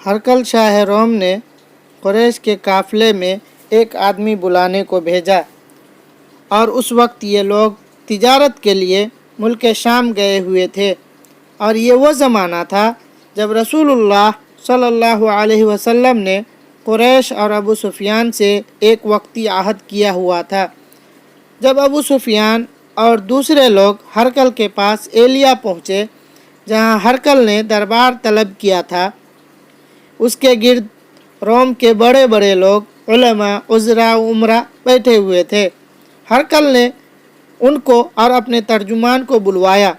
हरकल शाह रोम ने कुरैश के काफ़िले में एक आदमी बुलाने को भेजा और उस वक्त ये लोग तिजारत के लिए मुल्क शाम गए हुए थे और ये वो ज़माना था जब रसूलुल्लाह सल्लल्लाहु अलैहि वसल्लम ने कुरैश और अबू सुफियान से एक वक्ती आहद किया हुआ था। जब अबू सुफियान और दूसरे लोग हरकल के पास एलिया पहुँचे जहाँ हरकल ने दरबार तलब किया था, उसके गिर्द रोम के बड़े बड़े लोग उलमा, उज़रा, उमरा बैठे हुए थे। हरकल ने उनको और अपने तर्जुमान को बुलवाया,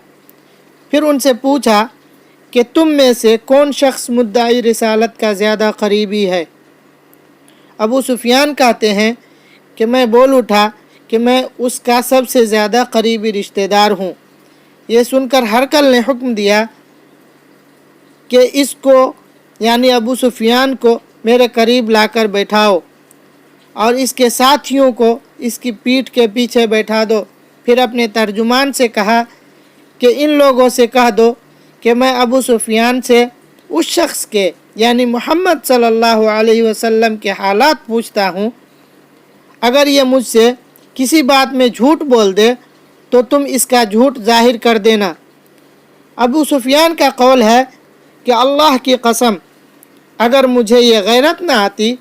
फिर उनसे पूछा कि तुम में से कौन शख्स मुद्दाई रिसालत का ज़्यादा करीबी है। अबू सुफियान कहते हैं कि मैं बोल उठा कि मैं उसका सबसे ज़्यादा करीबी रिश्तेदार हूँ। ये सुनकर हरकल ने हुक्म दिया कि इसको यानी अबू सुफियान को मेरे करीब लाकर बैठाओ और इसके साथियों को इसकी पीठ के पीछे बैठा दो। फिर अपने तर्जुमान से कहा कि इन लोगों से कह दो कि मैं अबू सुफियान से उस शख्स के यानी मोहम्मद सल्लल्लाहु अलैहि वसल्लम के हालात पूछता हूँ। अगर ये मुझसे किसी बात में झूठ बोल दे तो तुम इसका झूठ जाहिर कर देना। अबू सुफियान का कौल है कि अल्लाह की कसम, अगर मुझे ये गैरत ना आती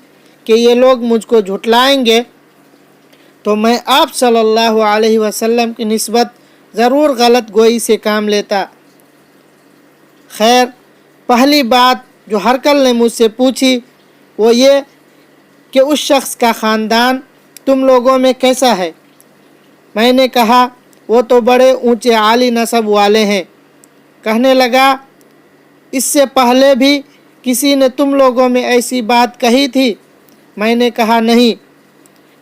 कि ये लोग मुझको झुटलाएंगे तो मैं आप सल्लल्लाहु अलैहि वसल्लम की निस्बत ज़रूर गलत गोई से काम लेता। खैर, पहली बात जो हरकल ने मुझसे पूछी वो ये कि उस शख्स का ख़ानदान तुम लोगों में कैसा है। मैंने कहा वो तो बड़े ऊंचे आली नसब वाले हैं। कहने लगा इससे पहले भी किसी ने तुम लोगों में ऐसी बात कही थी। मैंने कहा नहीं।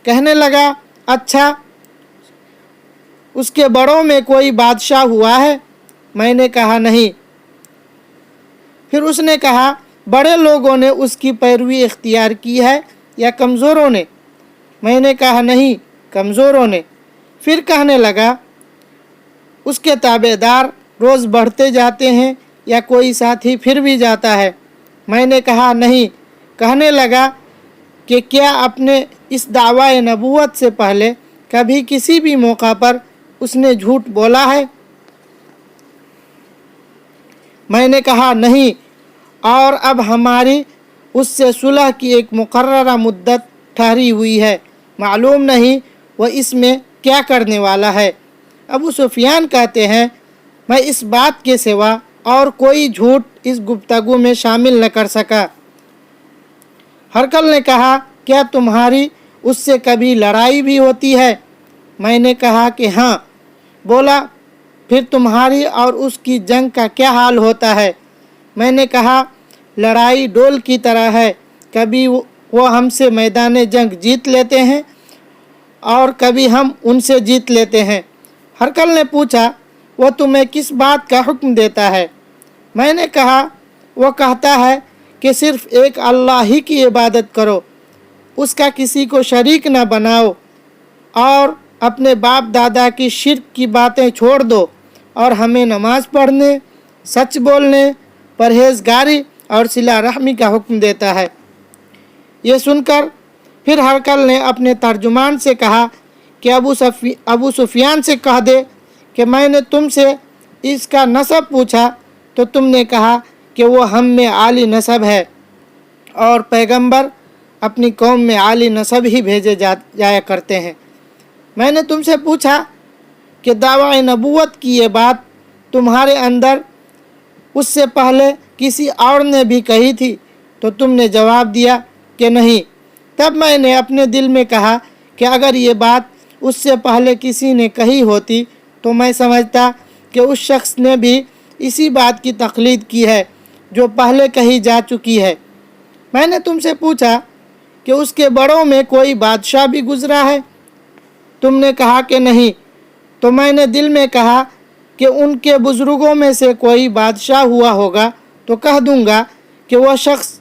कहने लगा अच्छा, उसके बड़ों में कोई बादशाह हुआ है। मैंने कहा नहीं। फिर उसने कहा बड़े लोगों ने उसकी पैरवी इख्तियार की है या कमज़ोरों ने। मैंने कहा नहीं, कमज़ोरों ने। फिर कहने लगा उसके ताबेदार रोज़ बढ़ते जाते हैं या कोई साथी फिर भी जाता है। मैंने कहा नहीं। कहने लगा कि क्या अपने इस दावाए नबूवत से पहले कभी किसी भी मौका पर उसने झूठ बोला है। मैंने कहा नहीं, और अब हमारी उससे सुलह की एक मुकर्ररा मुद्दत ठहरी हुई है, मालूम नहीं वह इसमें क्या करने वाला है। अबू सुफियान कहते हैं मैं इस बात के सिवा और कोई झूठ इस गुफ्तगू में शामिल न कर सका। हरकल ने कहा क्या तुम्हारी उससे कभी लड़ाई भी होती है। मैंने कहा कि हाँ। बोला फिर तुम्हारी और उसकी जंग का क्या हाल होता है। मैंने कहा लड़ाई डोल की तरह है, कभी वो हमसे मैदान जंग जीत लेते हैं और कभी हम उनसे जीत लेते हैं। हरकल ने पूछा वो तुम्हें किस बात का हुक्म देता है। मैंने कहा वो कहता है कि सिर्फ़ एक अल्लाह ही की इबादत करो, उसका किसी को शरीक न बनाओ और अपने बाप दादा की शिर्क की बातें छोड़ दो और हमें नमाज पढ़ने, सच बोलने, परहेज़गारी और सिला रहमी का हुक्म देता है। ये सुनकर फिर हरकल ने अपने तर्जुमान से कहा कि अबू सुफियान से कह दे कि मैंने तुमसे इसका नसब पूछा तो तुमने कहा कि वो हम में आली नसब है और पैगंबर अपनी कौम में आली नसब ही भेजे जाया करते हैं। मैंने तुमसे पूछा कि दावा नबूवत की ये बात तुम्हारे अंदर उससे पहले किसी और ने भी कही थी तो तुमने जवाब दिया कि नहीं। तब मैंने अपने दिल में कहा कि अगर ये बात उससे पहले किसी ने कही होती तो मैं समझता कि उस शख्स ने भी इसी बात की तकलीद की है जो पहले कही जा चुकी है। मैंने तुमसे पूछा कि उसके बड़ों में कोई बादशाह भी गुज़रा है। तुमने कहा कि नहीं। तो मैंने दिल में कहा कि उनके बुज़ुर्गों में से कोई बादशाह हुआ होगा तो कह दूंगा कि वह शख्स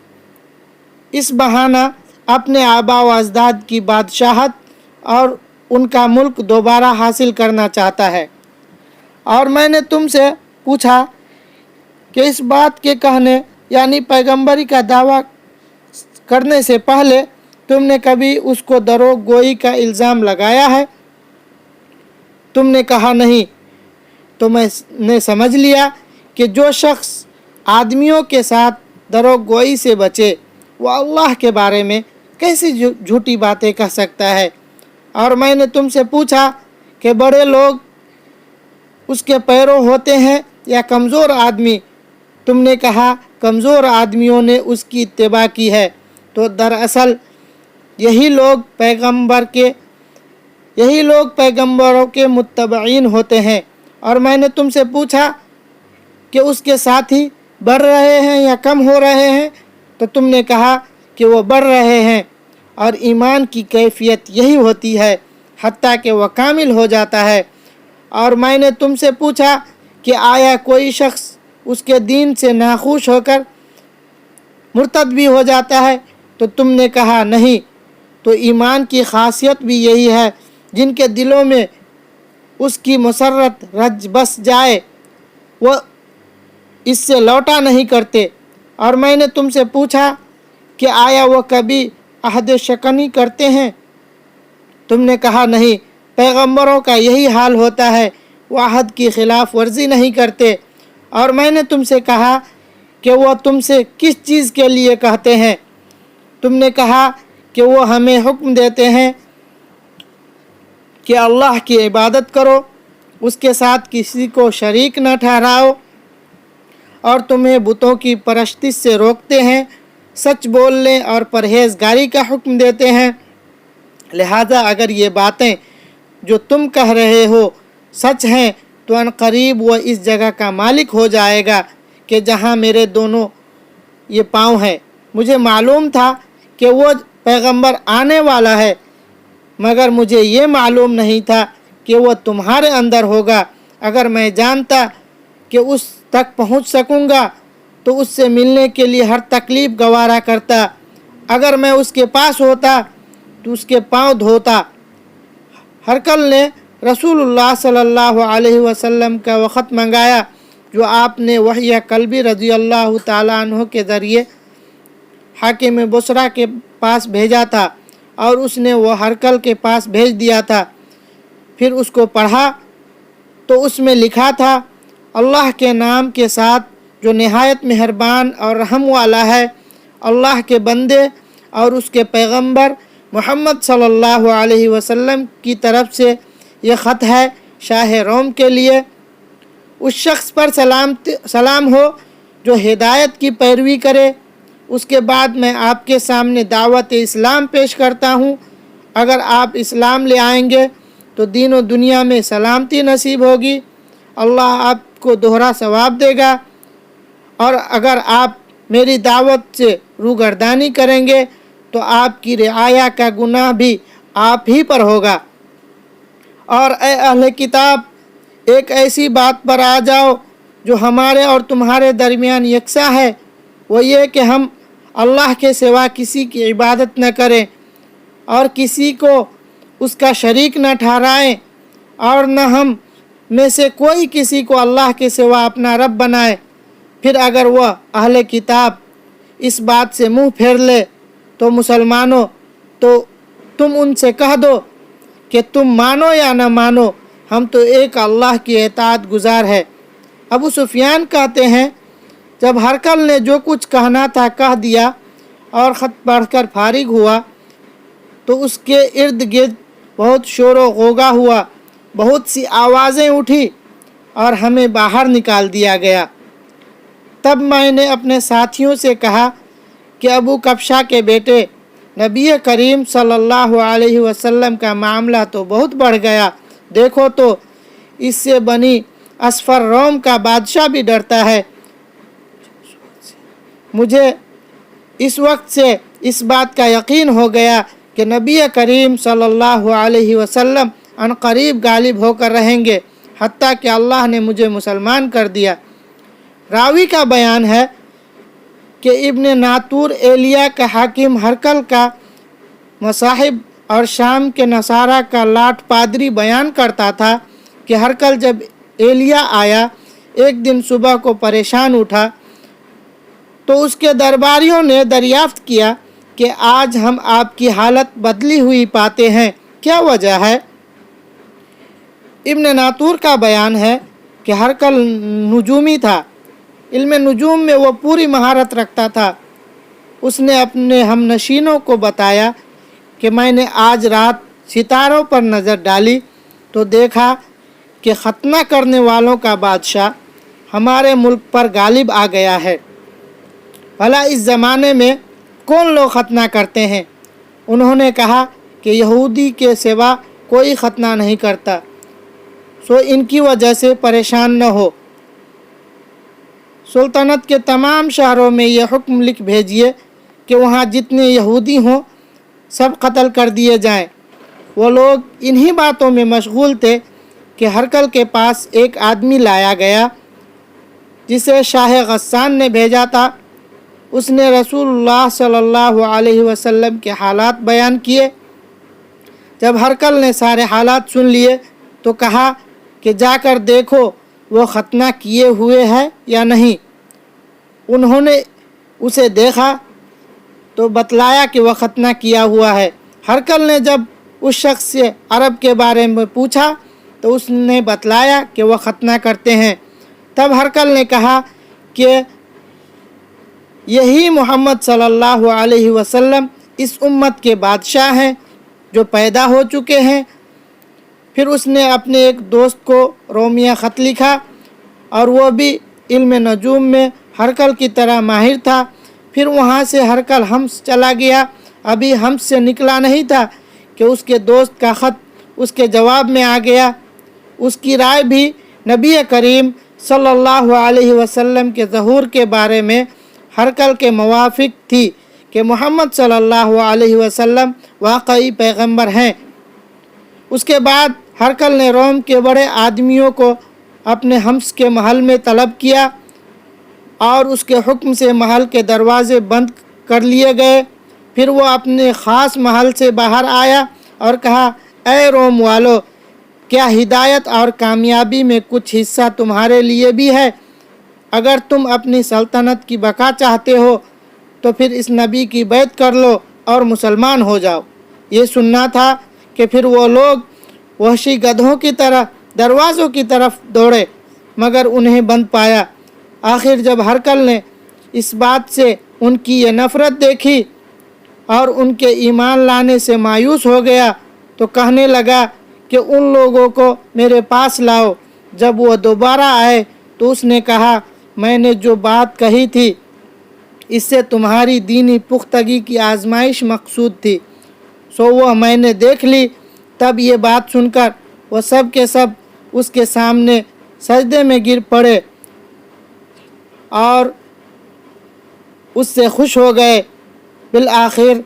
इस बहाना अपने आबा व अजदाद की बादशाहत और उनका मुल्क दोबारा हासिल करना चाहता है। और मैंने तुमसे पूछा कि इस बात के कहने यानी पैगंबरी का दावा करने से पहले तुमने कभी उसको दरोग गोई का इल्ज़ाम लगाया है? तुमने कहा नहीं। तो मैंने समझ लिया कि जो शख्स आदमियों के साथ दरोग गोई से बचे वो अल्लाह के बारे में कैसी झूठी बातें कह सकता है। और मैंने तुमसे पूछा कि बड़े लोग उसके पैरों होते हैं या कमज़ोर आदमी? तुमने कहा कमज़ोर आदमियों ने उसकी इत्तिबा की है। तो दरअसल यही लोग पैगंबरों के मुत्तबईन होते हैं। और मैंने तुमसे पूछा कि उसके साथी बढ़ रहे हैं या कम हो रहे हैं? तो तुमने कहा कि वो बढ़ रहे हैं। और ईमान की कैफियत यही होती है हत्ता कि वह कामिल हो जाता है। और मैंने तुमसे पूछा कि आया कोई शख्स उसके दीन से नाखुश होकर मुर्तद भी हो जाता है? तो तुमने कहा नहीं। तो ईमान की खासियत भी यही है, जिनके दिलों में उसकी मसरत रच बस जाए वो इससे लौटा नहीं करते। और मैंने तुमसे पूछा कि आया वो कभी अहद शकनी करते हैं? तुमने कहा नहीं। पैगंबरों का यही हाल होता है, वो अहद की खिलाफ वर्जी नहीं करते। और मैंने तुमसे कहा कि वो तुमसे किस चीज़ के लिए कहते हैं? तुमने कहा कि वो हमें हुक्म देते हैं कि अल्लाह की इबादत करो, उसके साथ किसी को शरीक न ठहराओ, और तुम्हें बुतों की परस्तिश से रोकते हैं, सच बोलने और परहेज़गारी का हुक्म देते हैं। लिहाजा अगर ये बातें जो तुम कह रहे हो सच हैं तो अनकरीब वह इस जगह का मालिक हो जाएगा कि जहाँ मेरे दोनों ये पाँव हैं। मुझे मालूम था कि वो पैगंबर आने वाला है, मगर मुझे ये मालूम नहीं था कि वह तुम्हारे अंदर होगा। अगर मैं जानता कि उस तक पहुंच सकूंगा तो उससे मिलने के लिए हर तकलीफ़ गवारा करता। अगर मैं उसके पास होता तो उसके पांव धोता। हरकल ने रसूलुल्लाह सल्लल्लाहु अलैहि वसल्लम का वक़्त मंगाया, जो आपने वही कल्बी रज़ी अल्लाह ताला अन्हु के ज़रिए हाकिम बुसरा के पास भेजा था, और उसने वो हरकल के पास भेज दिया था। फिर उसको पढ़ा तो उसमें लिखा था, अल्लाह के नाम के साथ जो निहायत मेहरबान और रहम वाला है। अल्लाह के बंदे और उसके पैगंबर मोहम्मद सल्लल्लाहु अलैहि वसल्लम की तरफ से ये ख़त है शाह रोम के लिए। उस शख्स पर सलाम हो जो हिदायत की पैरवी करे। उसके बाद मैं आपके सामने दावत इस्लाम पेश करता हूँ। अगर आप इस्लाम ले आएंगे तो दीन और दुनिया में सलामती नसीब होगी, अल्लाह आपको दोहरा सवाब देगा। और अगर आप मेरी दावत से रूगर्दानी करेंगे तो आपकी रिआया का गुनाह भी आप ही पर होगा। और ए अहले किताब, एक ऐसी बात पर आ जाओ जो हमारे और तुम्हारे दरमियान यकसा है, वो ये कि हम अल्लाह के सिवा किसी की इबादत न करें और किसी को उसका शरीक न ठहराएं, और न हम में से कोई किसी को अल्लाह के सिवा अपना रब बनाए। फिर अगर वह अहले किताब इस बात से मुंह फेर ले तो मुसलमानों, तो तुम उनसे कह दो कि तुम मानो या न मानो, हम तो एक अल्लाह की इताअत गुजार है। अबू सुफियान कहते हैं, जब हरकल ने जो कुछ कहना था कह दिया और ख़त पढ़कर फारिग हुआ तो उसके इर्द गिर्द बहुत शोर व गोगा हुआ, बहुत सी आवाज़ें उठी और हमें बाहर निकाल दिया गया। तब मैंने अपने साथियों से कहा कि अबू कब्शा के बेटे, नबी करीम सल्लल्लाहु अलैहि वसल्लम का मामला तो बहुत बढ़ गया। देखो तो इससे बनी असफर रोम का बादशाह भी डरता है। मुझे इस वक्त से इस बात का यकीन हो गया कि नबी करीम सल्लल्लाहु अलैहि वसल्लम अनकरीब गालिब होकर रहेंगे, हत्ता कि अल्लाह ने मुझे मुसलमान कर दिया। रावी का बयान है कि इब्न नातूर एलिया का हाकिम हरकल का मसाहिब और शाम के नसारा का लाट पादरी बयान करता था कि हरकल जब एलिया आया, एक दिन सुबह को परेशान उठा تو اس کے درباریوں نے دریافت کیا کہ آج ہم آپ کی حالت بدلی ہوئی پاتے ہیں، کیا وجہ ہے؟ ابن ناطور کا بیان ہے کہ ہرقل نجومی تھا، علم نجوم میں وہ پوری مہارت رکھتا تھا۔ اس نے اپنے ہم نشینوں کو بتایا کہ میں نے آج رات ستاروں پر نظر ڈالی تو دیکھا کہ ختنہ کرنے والوں کا بادشاہ ہمارے ملک پر غالب آ گیا ہے۔ بھلا اس زمانے میں کون لوگ ختنہ کرتے ہیں؟ انہوں نے کہا کہ یہودی کے سوا کوئی ختنہ نہیں کرتا، سو ان کی وجہ سے پریشان نہ ہو۔ سلطنت کے تمام شہروں میں یہ حکم لکھ بھیجیے کہ وہاں جتنے یہودی ہوں سب قتل کر دیے جائیں۔ وہ لوگ انہی باتوں میں مشغول تھے کہ ہرقل کے پاس ایک آدمی لایا گیا جسے شاہ غسان نے بھیجا تھا۔ اس نے رسول اللہ صلی اللہ علیہ وسلم کے حالات بیان کیے۔ جب ہرقل نے سارے حالات سن لیے تو کہا کہ جا کر دیکھو وہ ختنہ کیے ہوئے ہے یا نہیں۔ انہوں نے اسے دیکھا تو بتلایا کہ وہ ختنہ کیا ہوا ہے۔ ہرقل نے جب اس شخص سے عرب کے بارے میں پوچھا تو اس نے بتلایا کہ وہ ختنہ کرتے ہیں۔ تب ہرقل نے کہا کہ یہی محمد صلی اللہ علیہ وسلم اس امت کے بادشاہ ہیں جو پیدا ہو چکے ہیں۔ پھر اس نے اپنے ایک دوست کو رومیہ خط لکھا اور وہ بھی علم نجوم میں ہرقل کی طرح ماہر تھا۔ پھر وہاں سے ہرقل حمص چلا گیا۔ ابھی حمص سے نکلا نہیں تھا کہ اس کے دوست کا خط اس کے جواب میں آ گیا۔ اس کی رائے بھی نبی کریم صلی اللہ علیہ وسلم کے ظہور کے بارے میں ہرقل کے موافق تھی کہ محمد صلی اللہ علیہ وسلم واقعی پیغمبر ہیں۔ اس کے بعد ہرقل نے روم کے بڑے آدمیوں کو اپنے حمص کے محل میں طلب کیا اور اس کے حکم سے محل کے دروازے بند کر لیے گئے۔ پھر وہ اپنے خاص محل سے باہر آیا اور کہا، اے روم والو، کیا ہدایت اور کامیابی میں کچھ حصہ تمہارے لیے بھی ہے؟ اگر تم اپنی سلطنت کی بقا چاہتے ہو تو پھر اس نبی کی بیعت کر لو اور مسلمان ہو جاؤ۔ یہ سننا تھا کہ پھر وہ لوگ وحشی گدھوں کی طرح دروازوں کی طرف دوڑے مگر انہیں بند پایا۔ آخر جب ہرقل نے اس بات سے ان کی یہ نفرت دیکھی اور ان کے ایمان لانے سے مایوس ہو گیا تو کہنے لگا کہ ان لوگوں کو میرے پاس لاؤ۔ جب وہ دوبارہ آئے تو اس نے کہا، میں نے جو بات کہی تھی اس سے تمہاری دینی پختگی کی آزمائش مقصود تھی، سو وہ میں نے دیکھ لی۔ تب یہ بات سن کر وہ سب کے سب اس کے سامنے سجدے میں گر پڑے اور اس سے خوش ہو گئے۔ بالآخر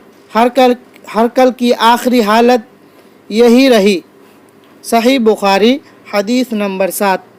ہرقل کی آخری حالت یہی رہی۔ صحیح بخاری حدیث نمبر 7۔